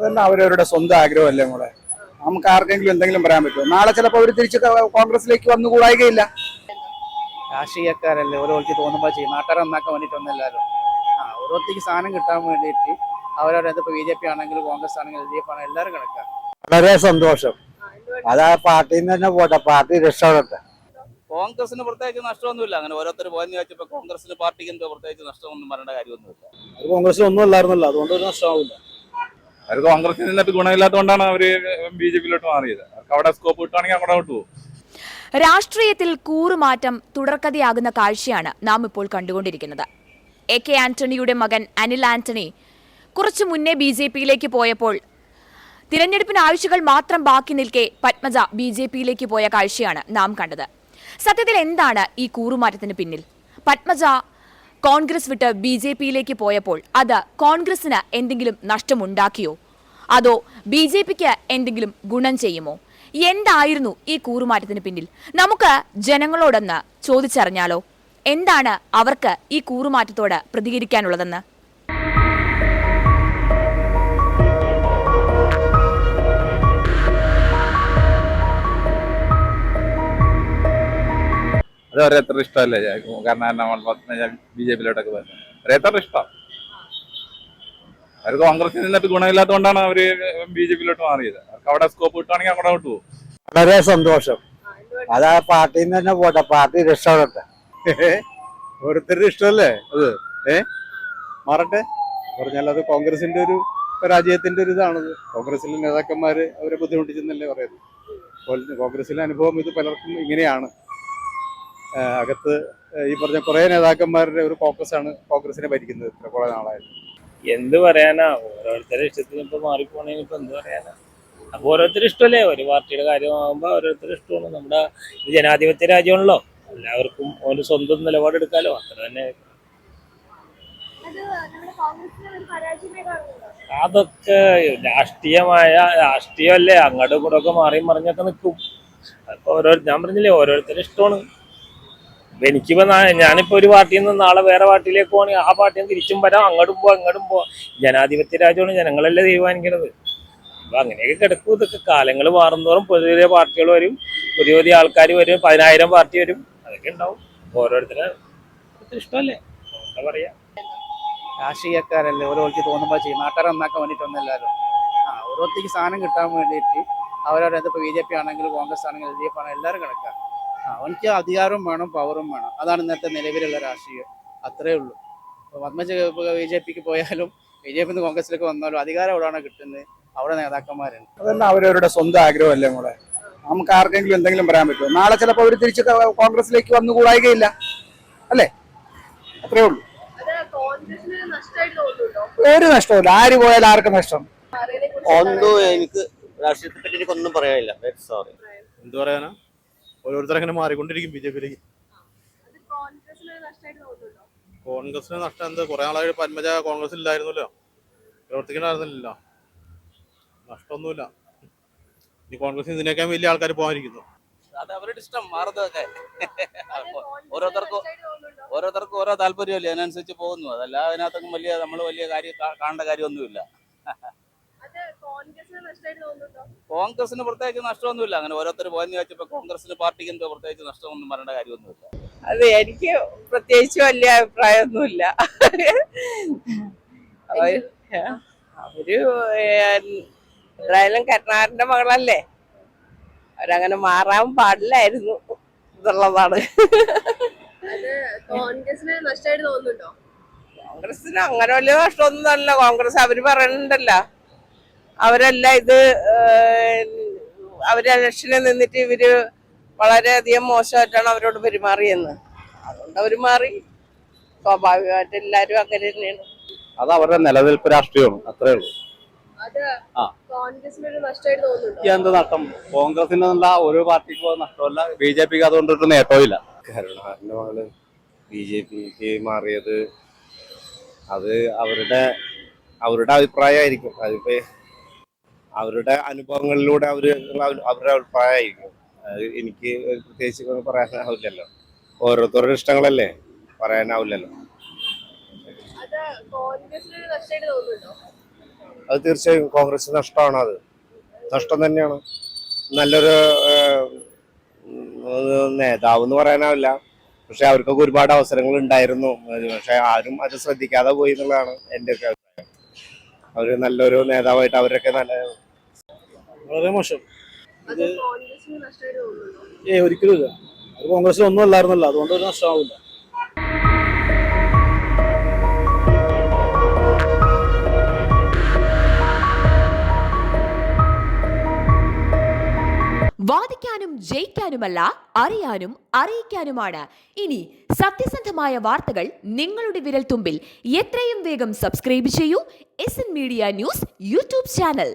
അതെല്ലാം അവരവരുടെ സ്വന്തം ആഗ്രഹമല്ലേ മോളെ. നമുക്ക് ആർക്കെങ്കിലും എന്തെങ്കിലും പറയാൻ പറ്റുമോ? നാളെ ചിലപ്പോൾ അവർ തിരിച്ച് കോൺഗ്രസിലേക്ക് വന്നുകൂടായികയില്ല. രാഷ്ട്രീയക്കാരല്ലേ ഓരോർക്ക് തോന്നുമ്പോൾ ചെയ്യും. നാട്ടുകാരെ നന്നാക്കാൻ വേണ്ടിയിട്ടൊന്നുമില്ലല്ലോ. ഓരോരുത്തേക്ക് സാധനം കിട്ടാൻ വേണ്ടിയിട്ട് അവരവരെ ഇപ്പോൾ BJP ആണെങ്കിലും കോൺഗ്രസ് ആണെങ്കിലും LDF ആണെങ്കിലും എല്ലാവരും കിടക്കാം. വളരെ സന്തോഷം. അതാ പാർട്ടിയിൽ നിന്ന് തന്നെ പോട്ടെ, പാർട്ടി രക്ഷപ്പെടട്ടെ. കോൺഗ്രസിന് പ്രത്യേകിച്ച് നഷ്ടമൊന്നുമില്ല. അങ്ങനെ ഓരോരുത്തർ പോയെന്ന് വെച്ചപ്പോൾ കോൺഗ്രസിന് പാർട്ടിക്ക് എന്തോ പ്രത്യേകിച്ച് നഷ്ടമൊന്നും പറയേണ്ട കാര്യമൊന്നുമില്ല. കോൺഗ്രസിൽ ഒന്നും അല്ലായിരുന്നല്ലോ, അതുകൊണ്ട് ഒരു നഷ്ടമാവില്ല. അവർ കോൺഗ്രസിൽ നിന്നിട്ട് ഗുണമില്ലാത്തതുകൊണ്ടാണ് അവർ BJP-യിലോട്ട് മാറിയത്. അവർക്ക് അവിടെ സ്കോപ്പ് കിട്ടുകയാണെങ്കിൽ അങ്ങോട്ട് പോകും. രാഷ്ട്രീയത്തിൽ കൂറുമാറ്റം തുടർക്കഥയാകുന്ന കാഴ്ചയാണ് നാം ഇപ്പോൾ കണ്ടുകൊണ്ടിരിക്കുന്നത്. AK ആന്റണിയുടെ മകൻ അനിൽ ആന്റണി കുറച്ചു മുന്നേ BJP-യിലേക്ക് പോയപ്പോൾ തിരഞ്ഞെടുപ്പിന് ആഴ്ചകൾ മാത്രം ബാക്കി നിൽക്കെ പത്മജ BJP-യിലേക്ക് പോയ കാഴ്ചയാണ് നാം കണ്ടത്. സത്യത്തിൽ എന്താണ് ഈ കൂറുമാറ്റത്തിന് പിന്നിൽ? പത്മജ കോൺഗ്രസ് വിട്ട് BJP-യിലേക്ക് പോയപ്പോൾ അത് കോൺഗ്രസിന് എന്തെങ്കിലും നഷ്ടമുണ്ടാക്കിയോ, അതോ BJP-ക്ക് എന്തെങ്കിലും ഗുണം ചെയ്യുമോ? എന്തായിരുന്നു ഈ കൂറുമാറ്റത്തിന് പിന്നിൽ? നമുക്ക് ജനങ്ങളോടൊന്ന് ചോദിച്ചറിഞ്ഞാലോ, എന്താണ് അവർക്ക് ഈ കൂറുമാറ്റത്തോട് പ്രതികരിക്കാനുള്ളതെന്ന്. അത് ഓരോരുത്തർ ഇഷ്ടമല്ലേ, കാരണം നമ്മൾ BJP-യിലോട്ടൊക്കെ വരുന്നത് ഓരോരുത്തരുടെ ഇഷ്ടം. അവർ കോൺഗ്രസിൽ നിന്നിട്ട് ഗുണമില്ലാത്തതുകൊണ്ടാണ് അവർ BJP-യിലോട്ട് മാറിയത്. അവർക്ക് അവിടെ സ്കോപ്പ് കിട്ടുകയാണെങ്കിൽ അങ്ങോട്ട് പോകും. വളരെ സന്തോഷം. അതാ പാർട്ടിയിൽ നിന്ന് തന്നെ പോട്ടെ, പാർട്ടി രക്ഷപ്പെടട്ടെ. ഓരോരുത്തരുടെ ഇഷ്ടമല്ലേ അത്. മാറട്ടെ പറഞ്ഞാൽ അത് കോൺഗ്രസിന്റെ ഒരു പരാജയത്തിന്റെ ഒരു ഇതാണത്. കോൺഗ്രസിലെ നേതാക്കന്മാര് അവരെ ബുദ്ധിമുട്ടിച്ചെന്നല്ലേ പറയുന്നത്. കോൺഗ്രസിലെ അനുഭവം ഇത് പലർക്കും ഇങ്ങനെയാണ്. അകത്ത് ഈ പറഞ്ഞ കുറെ നേതാക്കന്മാരുടെ ഒരു ഫോക്കസാണ് കോൺഗ്രസിനെ ഭരിക്കുന്നത് ഇത്ര കുറെ നാളായിട്ട്. എന്ത് പറയാനാ, ഓരോരുത്തരുടെ ഇഷ്ടത്തിന് ഇപ്പൊ മാറിപ്പോണെങ്കിൽ ഇപ്പൊ എന്ത് പറയാനാ. അപ്പൊ ഓരോരുത്തരും ഇഷ്ടമല്ലേ, ഒരു പാർട്ടിയുടെ കാര്യമാകുമ്പോ ഓരോരുത്തരും ഇഷ്ടമാണ്. നമ്മുടെ ജനാധിപത്യ രാജ്യമാണല്ലോ, എല്ലാവർക്കും ഒരു സ്വന്തം നിലപാടെടുക്കാലോ, അത്ര തന്നെ. അതൊക്കെ രാഷ്ട്രീയമല്ലേ, അങ്ങോട്ടും ഇങ്ങോട്ടും ഒക്കെ മാറിയും മറിഞ്ഞൊക്കെ നിൽക്കും. അപ്പൊ ഞാൻ പറഞ്ഞില്ലേ, ഓരോരുത്തരും ഇഷ്ടമാണ്. എനിക്കിപ്പോ ഞാനിപ്പോ ഒരു പാർട്ടിയിൽ നിന്ന് നാളെ വേറെ പാർട്ടിയിലേക്ക് പോകണമെങ്കിൽ ആ പാർട്ടിയിൽ നിന്ന് തിരിച്ചും വരാം, അങ്ങോട്ടും പോവാം. ജനാധിപത്യ രാജ്യമാണ്, ജനങ്ങളല്ലേ തീരുമാനിക്കുന്നത്. അപ്പൊ അങ്ങനെയൊക്കെ കിടക്കും. ഇതൊക്കെ കാലങ്ങൾ മാറുന്നതോറും പുതിയ പുതിയ പാർട്ടികൾ വരും, പുതിയ പുതിയ ആൾക്കാർ വരും, 10,000 പാർട്ടി വരും, അതൊക്കെ ഉണ്ടാവും. ഓരോരുത്തരെ ഇഷ്ടമല്ലേ, എന്താ പറയാ. രാഷ്ട്രീയക്കാരല്ലേ ഓരോർക്ക് തോന്നുമ്പോൾ ചെയ്യും. നാട്ടുകാരെ നന്നാക്കാൻ വേണ്ടിയിട്ടൊന്നുമില്ലല്ലോ. ഓരോരുത്തേക്ക് സാധനം കിട്ടാൻ വേണ്ടിയിട്ട് അവരവരെ ഇപ്പോൾ BJP ആണെങ്കിലും കോൺഗ്രസ് ആണെങ്കിലും LDF ആണെങ്കിലും എല്ലാവരും കിടക്കാം. അവർക്ക് അധികാരവും വേണം, പവറും വേണം. അതാണ് ഇന്നത്തെ നിലവിലുള്ള രാഷ്ട്രീയം. അത്രേ ഉള്ളൂ. ഇപ്പോൾ പത്മജ BJP-ക്ക് പോയാലും BJP-ന്ന് കോൺഗ്രസിലേക്ക് വന്നാലും അധികാരം എവിടെയാണ് കിട്ടുന്നത്, അവിടെ നേതാക്കന്മാരുണ്ട്. അതെല്ലാം അവരവരുടെ സ്വന്തം ആഗ്രഹമല്ലേ മോളെ. നമുക്ക് ആർക്കെങ്കിലും എന്തെങ്കിലും പറയാൻ പറ്റുമോ? നാളെ ചിലപ്പോൾ അവർ തിരിച്ച് കോൺഗ്രസിലേക്ക് വന്നുകൂടായികയില്ല അല്ലേ. അത്രേ ഉള്ളൂ. ഒരു നഷ്ടമില്ല. ആര് പോയാലും ആർക്കും നഷ്ടം എനിക്ക് രാഷ്ട്രീയത്തെ പറ്റി എനിക്കൊന്നും പറയാനില്ല. സോറി. എന്ത് പറയാനാ, ഓരോരുത്തരങ്ങനെ മാറിക്കൊണ്ടിരിക്കും BJP-യിലേക്ക്. കോൺഗ്രസിന് നഷ്ടം എന്ത്, കുറെ നാളായിട്ട് പത്മജ കോൺഗ്രസിൽ ഇല്ലായിരുന്നല്ലോ, പ്രവർത്തിക്കണ്ടായിരുന്നില്ല. നഷ്ടമൊന്നുമില്ല. ഇനി കോൺഗ്രസിൽ ഇതിനേക്കാൾ വലിയ ആൾക്കാർ പോകാനിരിക്കുന്നു. അത് അവരുടെ ഇഷ്ടം, മാറുന്നതൊക്കെ ഓരോരുത്തർക്കും ഓരോ താല്പര്യമല്ലേ, അതിനനുസരിച്ച് പോകുന്നു. അതല്ല അതിനകത്തൊക്കെ നമ്മൾ വലിയ കാര്യം കാണേണ്ട കാര്യമൊന്നുമില്ല. കോൺഗ്രസിന് പ്രത്യേകിച്ച് നഷ്ടമൊന്നുമില്ല. അങ്ങനെ ഓരോരുത്തർ പോയെന്ന് വെച്ചപ്പോൾ കോൺഗ്രസിന് പാർട്ടിക്ക് എന്തോ പ്രത്യേകിച്ച് നഷ്ടമൊന്നും പറയേണ്ട കാര്യമൊന്നുമില്ല. അത് എനിക്ക് പ്രത്യേകിച്ച് വലിയ അഭിപ്രായമൊന്നുമില്ല. അവര് എന്തായാലും കരുണാകരന്റെ മകളല്ലേ, അവരങ്ങനെ മാറാൻ പാടില്ലായിരുന്നു എന്നുള്ളതാണ്. കോൺഗ്രസിന് നഷ്ടമായിട്ട് തോന്നുന്നുണ്ടോ? കോൺഗ്രസിന് അങ്ങനെ വലിയ നഷ്ടമൊന്നും അല്ല. കോൺഗ്രസ് അവര് പറയണ്ടല്ലോ, അവരല്ല ഇത്, അവര് ഇലക്ഷനിൽ നിന്നിട്ട് ഇവര് വളരെയധികം മോശമായിട്ടാണ് അവരോട് പെരുമാറിയെന്ന്. അതുകൊണ്ട് അവര് മാറി. സ്വാഭാവികമായിട്ട് എല്ലാരും അങ്ങനെ തന്നെയാണ്. അത് അവരുടെ നിലനിൽപ്പ് രാഷ്ട്രീയമാണ്, അത്രേ ഉള്ളൂ. എന്ത് നഷ്ടം? കോൺഗ്രസിനുള്ള ഒരു പാർട്ടിക്ക് നഷ്ടമല്ല, BJP-ക്ക് അതുകൊണ്ടൊരു നേട്ടമില്ല. കരുണാകരന്റെ മകള് BJP-ക്ക് മാറിയത് അത് അവരുടെ അഭിപ്രായമായിരിക്കും. അതിപ്പോ അവരുടെ അനുഭവങ്ങളിലൂടെ അവരുടെ അഭിപ്രായമായിരിക്കും. എനിക്ക് പ്രത്യേകിച്ച് പറയാനാവില്ലല്ലോ, ഓരോരുത്തരുടെ ഇഷ്ടങ്ങളല്ലേ, പറയാനാവില്ലല്ലോ. അത് തീർച്ചയായും കോൺഗ്രസ് നഷ്ടമാണ്. അത് നഷ്ടം തന്നെയാണ്. നല്ലൊരു നേതാവ് എന്ന് പറയാനാവില്ല, പക്ഷെ അവർക്കൊക്കെ ഒരുപാട് അവസരങ്ങൾ ഉണ്ടായിരുന്നു. പക്ഷെ ആരും അത് ശ്രദ്ധിക്കാതെ പോയി എന്നുള്ളതാണ് എൻ്റെ ഒക്കെ അഭിപ്രായം. അവർ നല്ലൊരു നേതാവായിട്ട് അവരൊക്കെ നല്ല വളരെ മോശം. അത് കോൺഗ്രസിന് നഷ്ടമായിട്ട് തോന്നുന്നുണ്ടോ? ഒരിക്കലും ഇല്ല. അത് കോൺഗ്രസിൽ ഒന്നും അല്ലായിരുന്നല്ലോ, അതുകൊണ്ട് ഒരു നഷ്ടമാവില്ല. വാദിക്കാനും ജയിക്കാനുമല്ല, അറിയാനും അറിയിക്കാനുമാണ്. ഇനി സത്യസന്ധമായ വാർത്തകൾ നിങ്ങളുടെ വിരൽത്തുമ്പിൽ. എത്രയും വേഗം സബ്സ്ക്രൈബ് ചെയ്യൂ SN media news YouTube channel.